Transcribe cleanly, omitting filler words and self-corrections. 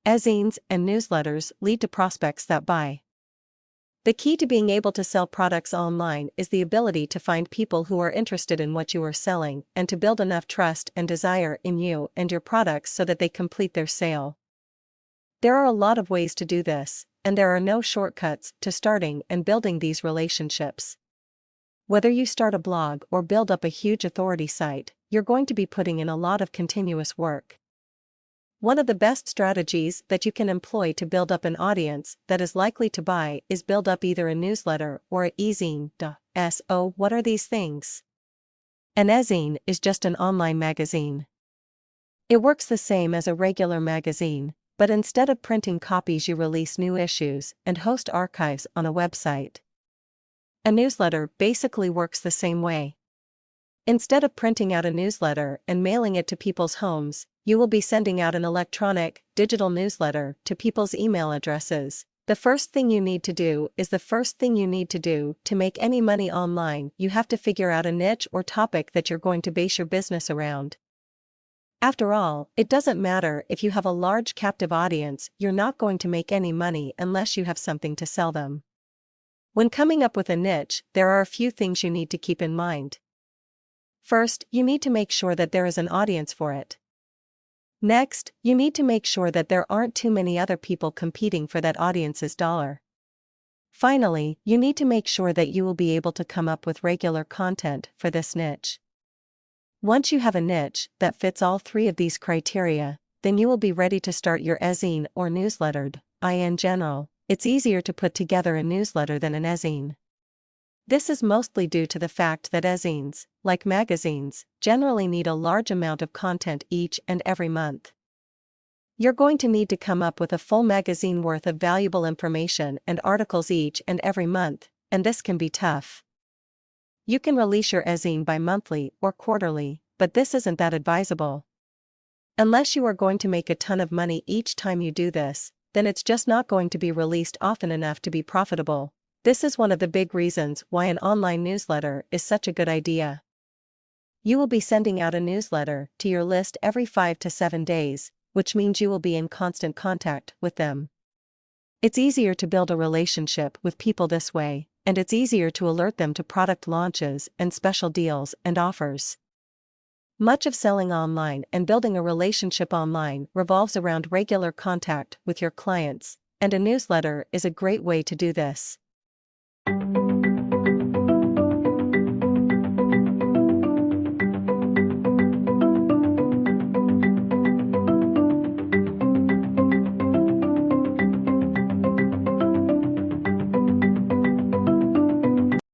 Ezines, and newsletters lead to prospects that buy. The key to being able to sell products online is the ability to find people who are interested in what you are selling and to build enough trust and desire in you and your products so that they complete their sale. There are a lot of ways to do this, and there are no shortcuts to starting and building these relationships. Whether you start a blog or build up a huge authority site, you're going to be putting in a lot of continuous work. One of the best strategies that you can employ to build up an audience that is likely to buy is build up either a newsletter or an ezine. So, what are these things? An ezine is just an online magazine. It works the same as a regular magazine, but instead of printing copies, you release new issues and host archives on a website. A newsletter basically works the same way. Instead of printing out a newsletter and mailing it to people's homes, you will be sending out an electronic, digital newsletter to people's email addresses. The first thing you need to do to make any money online. You have to figure out a niche or topic that you're going to base your business around. After all, it doesn't matter if you have a large captive audience, you're not going to make any money unless you have something to sell them. When coming up with a niche, there are a few things you need to keep in mind. First, you need to make sure that there is an audience for it. Next, you need to make sure that there aren't too many other people competing for that audience's dollar. Finally, you need to make sure that you will be able to come up with regular content for this niche. Once you have a niche that fits all three of these criteria, then you will be ready to start your ezine or newsletter. In general, it's easier to put together a newsletter than an ezine. This is mostly due to the fact that ezines, like magazines, generally need a large amount of content each and every month. You're going to need to come up with a full magazine worth of valuable information and articles each and every month, and this can be tough. You can release your ezine bi-monthly or quarterly, but this isn't that advisable. Unless you are going to make a ton of money each time you do this, then it's just not going to be released often enough to be profitable. This is one of the big reasons why an online newsletter is such a good idea. You will be sending out a newsletter to your list every 5 to 7 days, which means you will be in constant contact with them. It's easier to build a relationship with people this way, and it's easier to alert them to product launches and special deals and offers. Much of selling online and building a relationship online revolves around regular contact with your clients, and a newsletter is a great way to do this.